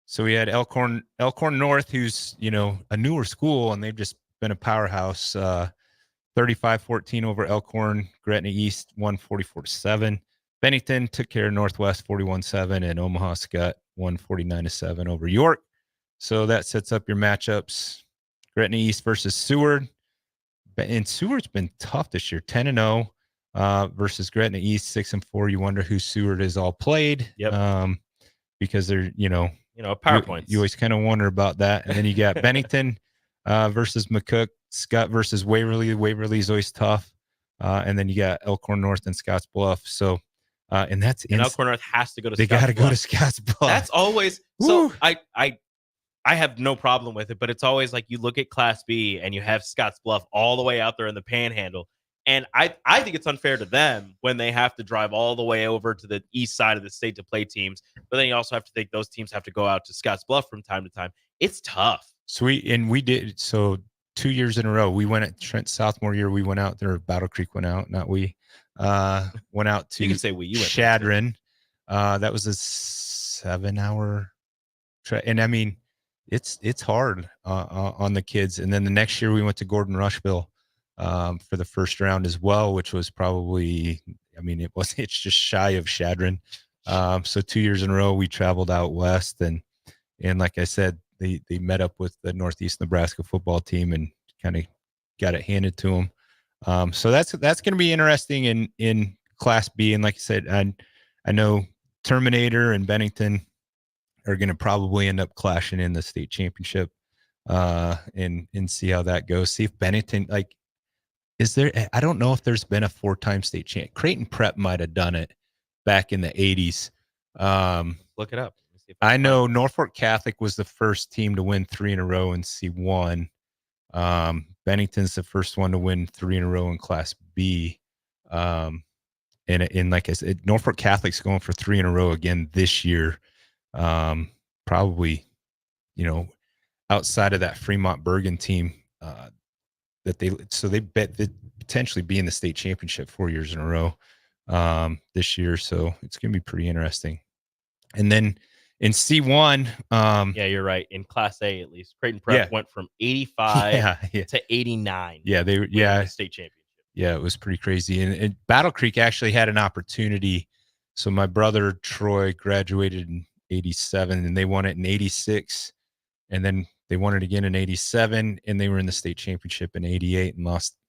So we had Elkhorn North, who's, a newer school, and they've just been a powerhouse. 35-14 over Elkhorn. Gretna East won 44-7. Bennington took care of Northwest 41-7, and Omaha Scott won 49-7 over York. So that sets up your matchups. Gretna East versus Seward. And Seward's been tough this year, 10-0 versus Gretna East 6-4. You wonder who Seward is all played. Yep. Because they're, PowerPoints. You always kind of wonder about that. And then you got Bennington versus McCook, Scott versus Waverly. Waverly's always tough. And then you got Elkhorn North and Scotts Bluff. So, and Elkhorn North has to go to They got to go to Scotts Bluff. That's always so. I have no problem with it, but it's always like you look at Class B and you have Scotts Bluff all the way out there in the Panhandle, and I think it's unfair to them when they have to drive all the way over to the east side of the state to play teams. But then you also have to think those teams have to go out to Scotts Bluff from time to time. It's tough. So we did 2 years in a row. We went at Trent's sophomore year. We went out there. Battle Creek went out, not we. Went out to you can say we. You went Shadron. That was a 7-hour trip, and I mean, it's hard on the kids. And then the next year we went to Gordon Rushville for the first round as well, which was probably, it's just shy of Shadron. So 2 years in a row we traveled out west, and like I said, they met up with the Northeast Nebraska football team and kind of got it handed to them. So that's going to be interesting in Class B. And like I said, I know Terminator and Bennington are going to probably end up clashing in the state championship, and see how that goes. See if Bennington, I don't know if there's been a 4-time state champ. Creighton Prep might have done it back in the 80s. Look it up. I know Norfolk Catholic was the first team to win 3 in a row in C1. Bennington's the first one to win 3 in a row in Class B. And like I said, Norfolk Catholic's going for 3 in a row again this year. Probably, outside of that Fremont Bergen team, that they bet that potentially be in the state championship 4 years in a row this year. So it's going to be pretty interesting. And then in C1, yeah, you're right. In Class A, at least, Creighton Prep went from 85 to 89. Yeah, the state championship. Yeah, it was pretty crazy. And Battle Creek actually had an opportunity. So my brother Troy graduated in 87, and they won it in 86, and then they won it again in 87, and they were in the state championship in 88 and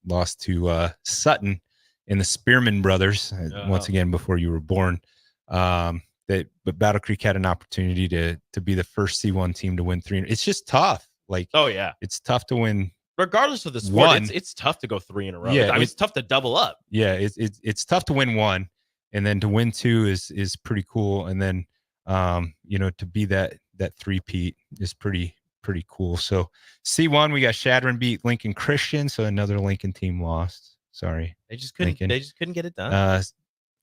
lost to Sutton and the Spearman brothers once again before you were born. But Battle Creek had an opportunity to be the first C1 team to win 3. It's just tough. It's tough to win. Regardless of the sport, it's tough to go 3 in a row. Yeah, it's tough to double up. Yeah, it's tough to win 1, and then to win 2 is pretty cool. And then to be that 3-peat is pretty cool. So C1, we got Shadron beat Lincoln Christian, so another Lincoln team lost. Sorry, they just couldn't get it done.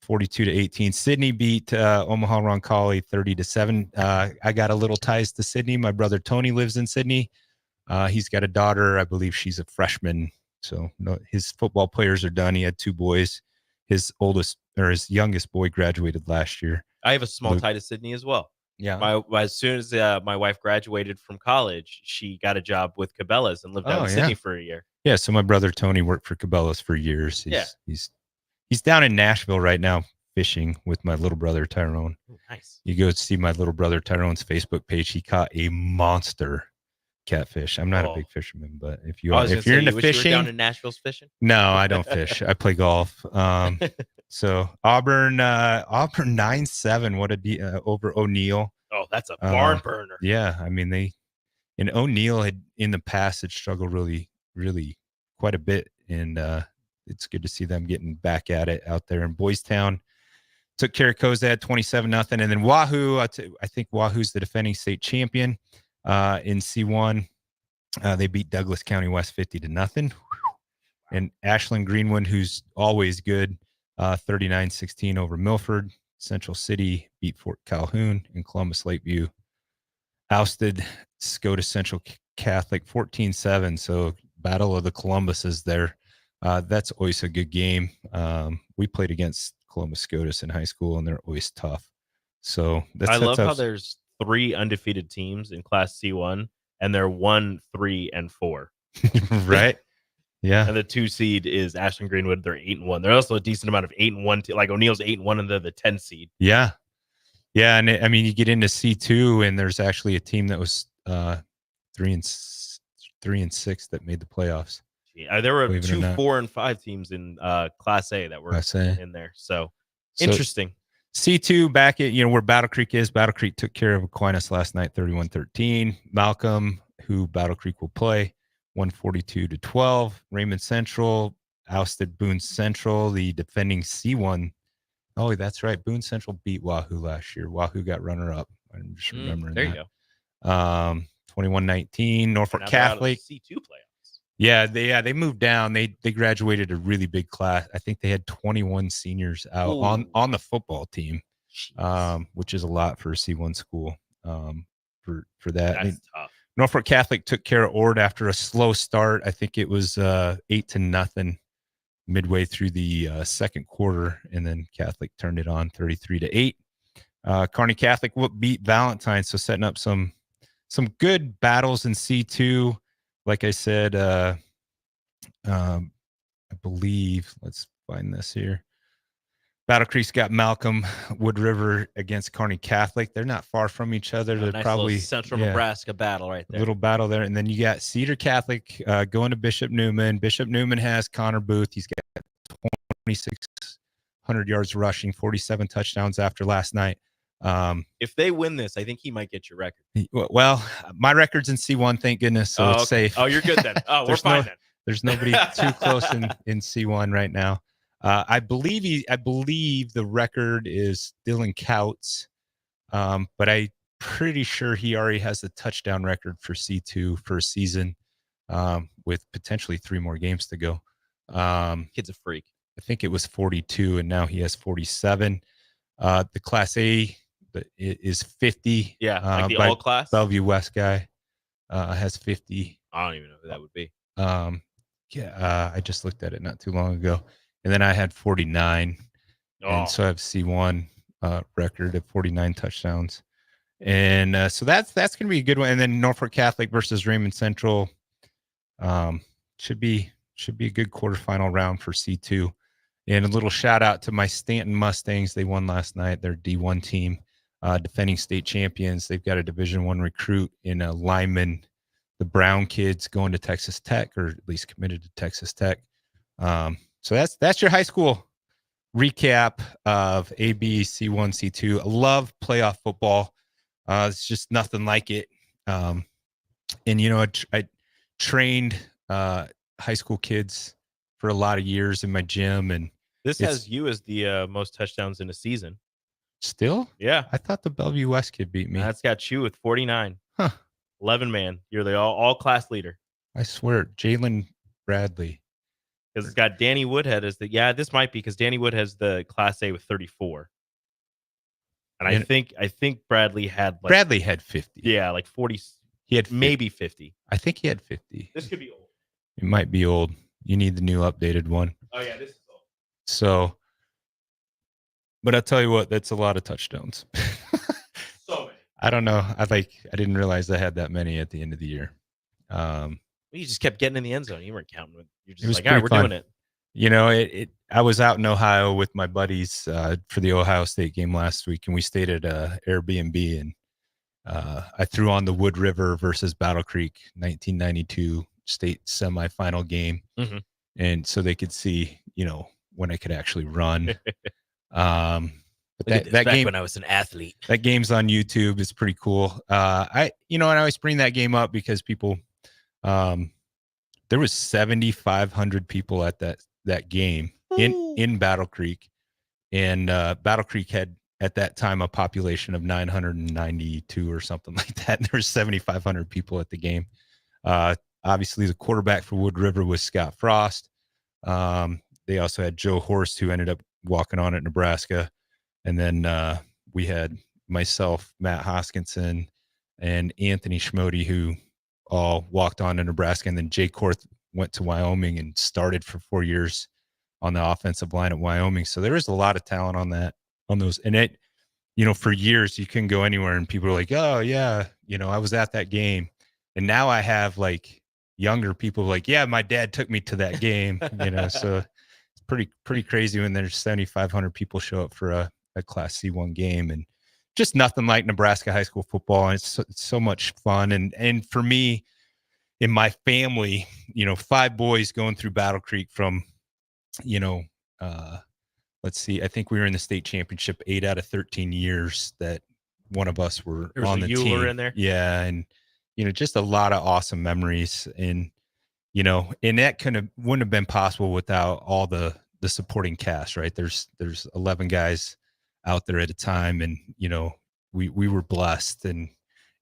42-18. Sydney beat Omaha Roncalli 30-7. I got a little ties to Sydney. My brother Tony lives in Sydney. He's got a daughter. I believe she's a freshman. So his football players are done. He had 2 boys. His youngest boy graduated last year. I have a small tie to Sydney as well. Yeah. As soon as my wife graduated from college, she got a job with Cabela's and lived out in Sydney for a year. Yeah. So my brother Tony worked for Cabela's for years. He's down in Nashville right now fishing with my little brother Tyrone. Ooh, nice. You go see my little brother Tyrone's Facebook page. He caught a monster catfish. I'm not a big fisherman, but if you're into fishing, you were down in Nashville's fishing. No, I don't fish. I play golf. So Auburn 9-7. What over O'Neill. Oh, that's a barn burner. Yeah, I mean O'Neill had in the past had struggled really, really quite a bit, and it's good to see them getting back at it out there in Boys Town. Took care of Cozad 27-0, and then Wahoo. I think Wahoo's the defending state champion in C1. They beat Douglas County West 50-0, and Ashland Greenwood, who's always good, 39-16 over Milford. Central City beat Fort Calhoun, and Columbus Lakeview ousted Scotus Central Catholic 14-7. So Battle of the Columbuses there. That's always a good game. We played against Columbus Scotus in high school, and they're always tough. So I love how there's 3 undefeated teams in Class C1, and they're 1, 3, and 4. Right? Yeah. And the 2 seed is Ashland Greenwood. They're 8-1. They're also a decent amount of 8-1. Like O'Neill's 8-1, and they're the 10 seed. Yeah. Yeah. And I mean, you get into C2, and there's actually a team that was 3-6 that made the playoffs. Yeah, there were 2 4 and 5 teams in Class A that were in there. So interesting. C2 back at, where Battle Creek is. Battle Creek took care of Aquinas last night, 31-13. Malcolm, who Battle Creek will play, 142-12. Raymond Central ousted Boone Central, the defending C1. Oh, that's right. Boone Central beat Wahoo last year. Wahoo got runner-up. I'm just remembering there that. You go. 21-19. Norfolk Catholic. C2 playoffs. Yeah, they moved down. They graduated a really big class. I think they had 21 seniors out on the football team, which is a lot for a C1 school. For that, That's tough. Norfolk Catholic took care of Ord after a slow start. I think it was 8-0 midway through the second quarter, and then Catholic turned it on 33-8. Kearney Catholic beat Valentine, so setting up some good battles in C2. Like I said, I believe, let's find this here. Battle Creek's got Malcolm, Wood River against Kearney Catholic. They're not far from each other. They're nice probably Central Nebraska battle right there. Little battle there. And then you got Cedar Catholic going to Bishop Newman. Bishop Newman has Connor Booth. He's got 2,600 yards rushing, 47 touchdowns after last night. If they win this, I think he might get your record. Well, my record's in C1, thank goodness, so it's safe. Oh, you're good then. Oh, we're fine then. There's nobody too close in C1 right now. I believe the record is Dylan Couts, but I'm pretty sure he already has the touchdown record for C2 for a season, with potentially 3 more games to go. Kid's a freak. I think it was 42, and now he has 47. The Class A is 50. Yeah, like the all class. Bellevue West guy has 50. I don't even know who that would be. I just looked at it not too long ago. And then I had 49. And so I have C1 record of 49 touchdowns. And so that's going to be a good one. And then Norfolk Catholic versus Raymond Central should be a good quarterfinal round for C2. And a little shout out to my Stanton Mustangs. They won last night. Their D1 team, defending state champions. They've got a Division I recruit in a lineman. The Brown kids going to Texas Tech, or at least committed to Texas Tech. So that's your high school recap of AB, C1, C2. I love playoff football. It's just nothing like it. And I trained high school kids for a lot of years in my gym, and this has you as the most touchdowns in a season. Still? Yeah. I thought the Bellevue West kid beat me. That's got you with 49. Huh. 11 man. You're the all class leader. I swear, Jalen Bradley. Because it's got Danny Woodhead as this might be because Danny Woodhead has the Class A with 34. And I think Bradley had Bradley had 50. Yeah, like 40. He had 50. Maybe 50. I think he had 50. This could be old. It might be old. You need the new updated one. Oh yeah, this is old. So, but I'll tell you what, that's a lot of touchdowns. So many. I don't know. I didn't realize I had that many at the end of the year. You just kept getting in the end zone. You weren't counting. You're just was like, all right, we're fun. doing it. I was out in Ohio with my buddies for the Ohio State game last week, and we stayed at Airbnb, and I threw on the Wood River versus Battle Creek 1992 state semifinal game, and so they could see, when I could actually run. But that game, when I was an athlete, that game's on YouTube. It's pretty cool. And I always bring that game up because people, there was 7,500 people at that game in Battle Creek, and Battle Creek had at that time a population of 992 or something like that. And there was 7,500 people at the game. Obviously, the quarterback for Wood River was Scott Frost. They also had Joe Horst, who ended up walking on at Nebraska. And then we had myself, Matt Hoskinson, and Anthony Schmody, who all walked on to Nebraska. And then Jay Korth went to Wyoming and started for 4 years on the offensive line at Wyoming. So there is a lot of talent on those. And it, for years you couldn't go anywhere and people were like, oh yeah, I was at that game. And now I have younger people like, yeah, my dad took me to that game, so it's pretty crazy when there's 7,500 people show up for a Class C1 game, and just nothing like Nebraska high school football. And it's so much fun. And for me, in my family, 5 boys going through Battle Creek from, let's see, I think we were in the state championship 8 out of 13 years that one of us were on the Uhlir team. in there. Yeah. And, just a lot of awesome memories. And, and that wouldn't have been possible without all the supporting cast, right? There's 11 guys out there at a time. And, we were blessed, and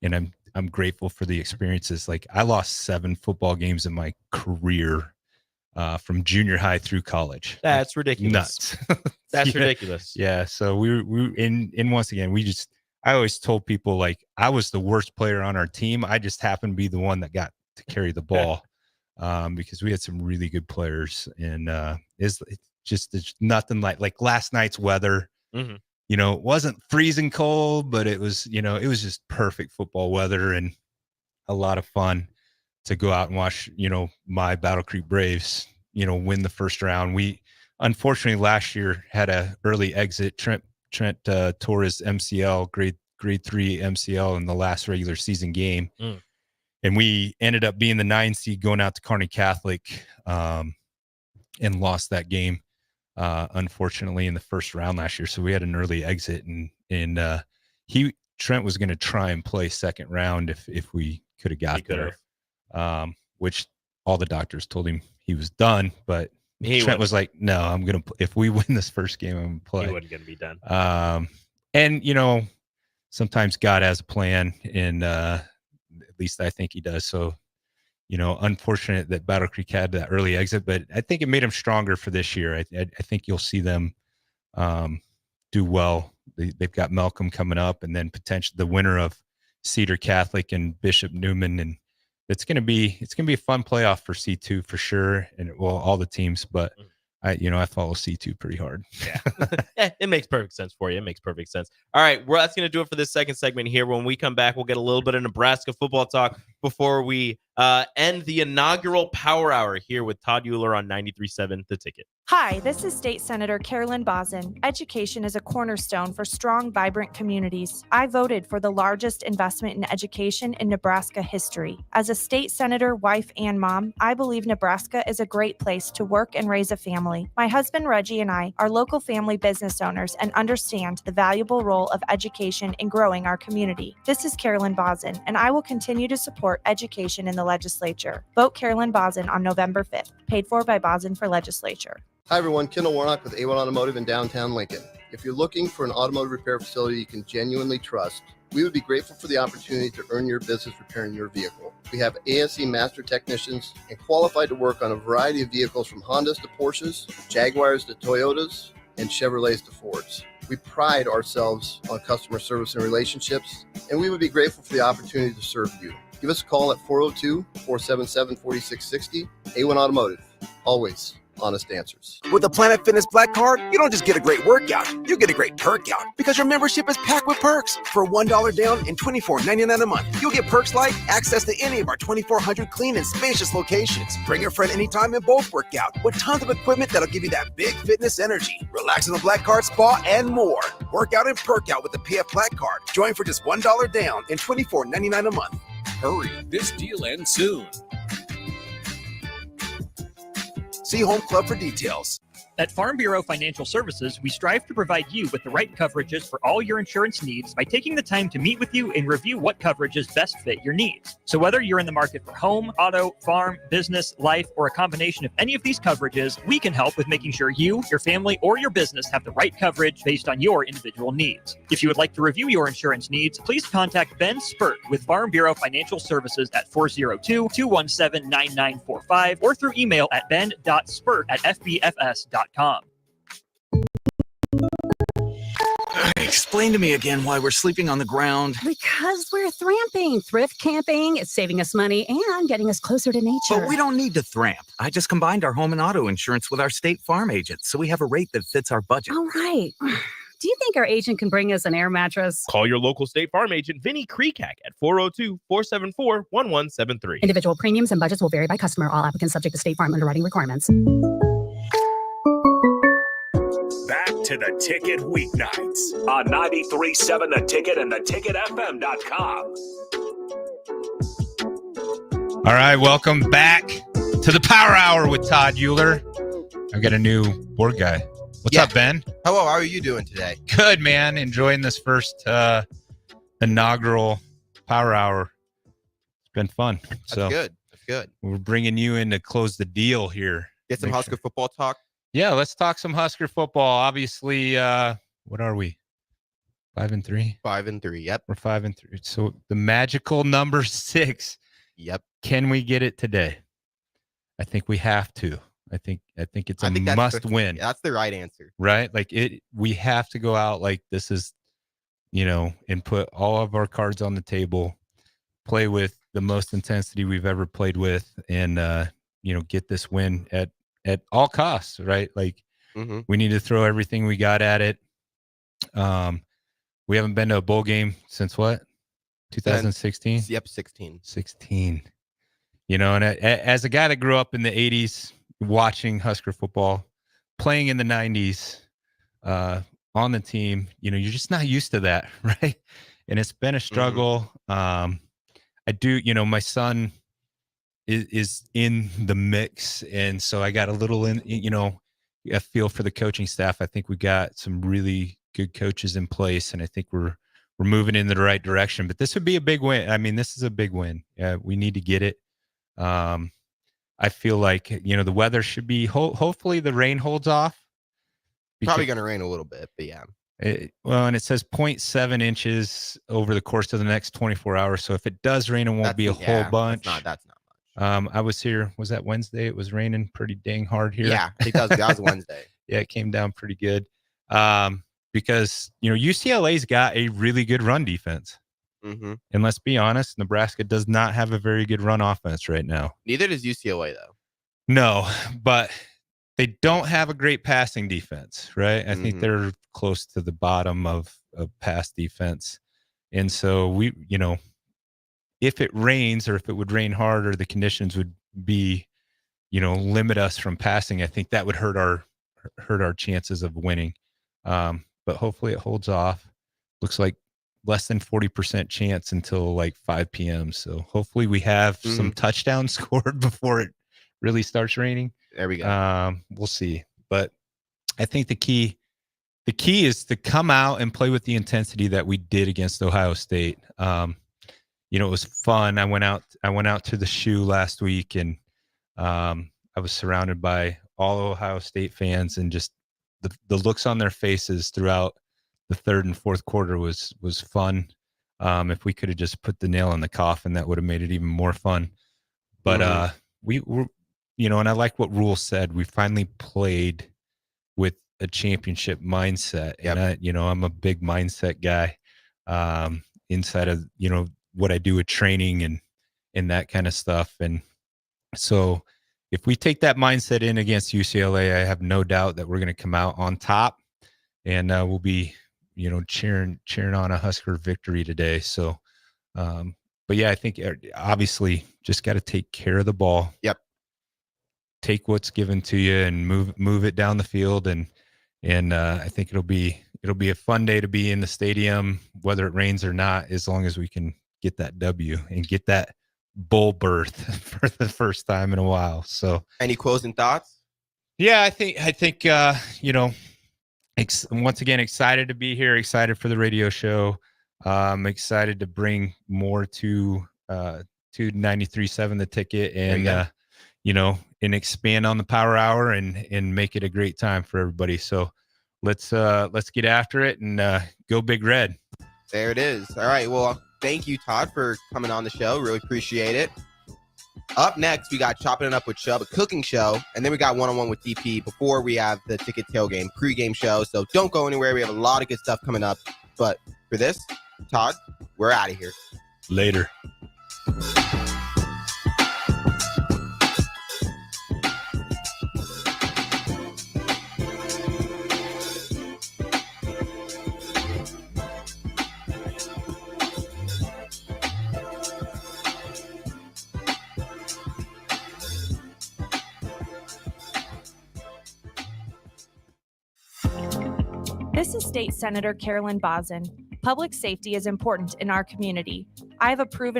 I'm grateful for the experiences. Like, I lost 7 football games in my career, from junior high through college. That's ridiculous. Nuts. That's ridiculous. Yeah. So we once again, I always told people, like, I was the worst player on our team. I just happened to be the one that got to carry the ball, because we had some really good players. And it's nothing like last night's weather. Mm-hmm. It wasn't freezing cold, but it was just perfect football weather, and a lot of fun to go out and watch, my Battle Creek Braves, win the first round. We unfortunately last year had a early exit. Trent tore his MCL, grade 3 MCL in the last regular season game. And we ended up being the 9 seed going out to Kearney Catholic, and lost that game, unfortunately, in the first round last year. So we had an early exit, and Trent was going to try and play second round if we could have got there. Which all the doctors told him he was done, but Trent was like, no, I'm going to, if we win this first game, I'm going to play. He wasn't going to be done. And, sometimes God has a plan, and at least I think he does. So, unfortunate that Battle Creek had that early exit, but I think it made them stronger for this year. I think you'll see them do well. They've got Malcolm coming up, and then potentially the winner of Cedar Catholic and Bishop Newman, and it's going to be a fun playoff for C2 for sure. And all the teams, but I follow C2 pretty hard. Yeah. It makes perfect sense for you. It makes perfect sense. All right. That's going to do it for this second segment here. When we come back, we'll get a little bit of Nebraska football talk before we end the inaugural Power Hour here with Todd Uhlir on 93.7 The Ticket. Hi, this is State Senator Carolyn Bozin. Education is a cornerstone for strong, vibrant communities. I voted for the largest investment in education in Nebraska history. As a state senator, wife, and mom, I believe Nebraska is a great place to work and raise a family. My husband Reggie and I are local family business owners and understand the valuable role of education in growing our community. This is Carolyn Bozin, and I will continue to support education in the legislature. Vote Carolyn Bozin on November 5th. Paid for by Bozin for Legislature. Hi everyone, Kendall Warnock with A1 Automotive in downtown Lincoln. If you're looking for an automotive repair facility you can genuinely trust, we would be grateful for the opportunity to earn your business repairing your vehicle. We have ASE master technicians and qualified to work on a variety of vehicles from Hondas to Porsches, Jaguars to Toyotas, and Chevrolets to Fords. We pride ourselves on customer service and relationships, and we would be grateful for the opportunity to serve you. Give us a call at 402-477-4660. A1 Automotive, always honest answers. With the Planet Fitness Black Card, you don't just get a great workout, you get a great perk out because your membership is packed with perks. For $1 down and $24.99 a month, you'll get perks like access to any of our 2,400 clean and spacious locations. Bring a friend anytime and both work out with tons of equipment that'll give you that big fitness energy. Relax in the Black Card spa and more. Work out and perk out with the PF Black Card. Join for just $1 down and $24.99 a month. Hurry. This deal ends soon. See Home Club for details. At Farm Bureau Financial Services, we strive to provide you with the right coverages for all your insurance needs by taking the time to meet with you and review what coverages best fit your needs. So whether you're in the market for home, auto, farm, business, life, or a combination of any of these coverages, we can help with making sure you, your family, or your business have the right coverage based on your individual needs. If you would like to review your insurance needs, please contact Ben Spurt with Farm Bureau Financial Services at 402-217-9945 or through email at ben.spurt@fbfs.com. Explain to me again why we're sleeping on the ground. Because we're thramping. Thrift camping. It's saving us money and getting us closer to nature. But we don't need to thramp. I just combined our home and auto insurance with our State Farm agent, so we have a rate that fits our budget. All right. Do you think our agent can bring us an air mattress? Call your local State Farm agent, Vinny Kreekak, at 402-474-1173. Individual premiums and budgets will vary by customer. All applicants subject to State Farm underwriting requirements. Back to the Ticket weeknights on 93.7 The Ticket and theticketfm.com. All right, welcome back to the Power Hour with Todd Uhlir. I've got a new board guy. What's up, Ben? Hello, how are you doing today? Good, man. Enjoying this first inaugural Power Hour. It's been fun. That's good. That's good. We're bringing you in to close the deal here. Get some Husker football talk. Yeah, let's talk some Husker football. Obviously, what are we? 5-3? 5-3, yep. We're 5-3. So the magical number 6. Yep. Can we get it today? I think we have to. I think it's a must win. That's the right answer. Right? Like we have to go out like this is, and put all of our cards on the table, play with the most intensity we've ever played with, and get this win at all costs, right? Like we need to throw everything we got at it. We haven't been to a bowl game since what? 2016? Yep, 16. 16. And as a guy that grew up in the 80s, watching Husker football, playing in the 90s, on the team, you're just not used to that, right? And it's been a struggle. I do, my son is in the mix, and so I got a little a feel for the coaching staff. I think we got some really good coaches in place, and I think we're moving in the right direction. But this would be a big win. I mean, this is a big win. We need to get it. I feel like, the weather should be, hopefully the rain holds off. Probably going to rain a little bit, but yeah. And it says 0.7 inches over the course of the next 24 hours. So if it does rain, it won't be a whole bunch. That's not much. I was here. Was that Wednesday? It was raining pretty dang hard here. Yeah, that was Wednesday. Yeah, it came down pretty good. Because, UCLA's got a really good run defense. And let's be honest, Nebraska does not have a very good run offense right now. Neither does UCLA, though. No, but they don't have a great passing defense, right? I think they're close to the bottom of pass defense. And so we, if it rains or if it would rain hard or the conditions would be, limit us from passing, I think that would hurt our chances of winning. But hopefully it holds off. Looks like less than 40% chance until like 5 p.m. So hopefully we have some touchdowns scored before it really starts raining. There we go. We'll see. But I think the key is to come out and play with the intensity that we did against Ohio State. It was fun. I went out to the shoe last week, and I was surrounded by all Ohio State fans, and just the looks on their faces throughout the third and fourth quarter was fun. If we could have just put the nail in the coffin, that would have made it even more fun. But we were, and I like what Rule said. We finally played with a championship mindset. Yep. And I'm a big mindset guy, inside of, what I do with training and that kind of stuff. And so if we take that mindset in against UCLA, I have no doubt that we're going to come out on top, and we'll be, cheering on a Husker victory today. So, but yeah, I think obviously just got to take care of the ball. Yep. Take what's given to you and move it down the field. And I think it'll be a fun day to be in the stadium, whether it rains or not, as long as we can get that W and get that bowl berth for the first time in a while. So any closing thoughts? Yeah, I think, once again, excited to be here, excited for the radio show. Excited to bring more to 93.7 The Ticket, and and expand on the Power Hour and make it a great time for everybody. So let's get after it and go Big Red. There it is. All right. Well, thank you, Todd, for coming on the show. Really appreciate it. Up next, we got Chopping It Up with Chubb, a cooking show, and then we got One-on-One with DP before we have the Ticket Tailgame pregame show. So don't go anywhere. We have a lot of good stuff coming up. But for this, Todd, we're out of here. Later. This is State Senator Carolyn Bozin. Public safety is important in our community. I have a proven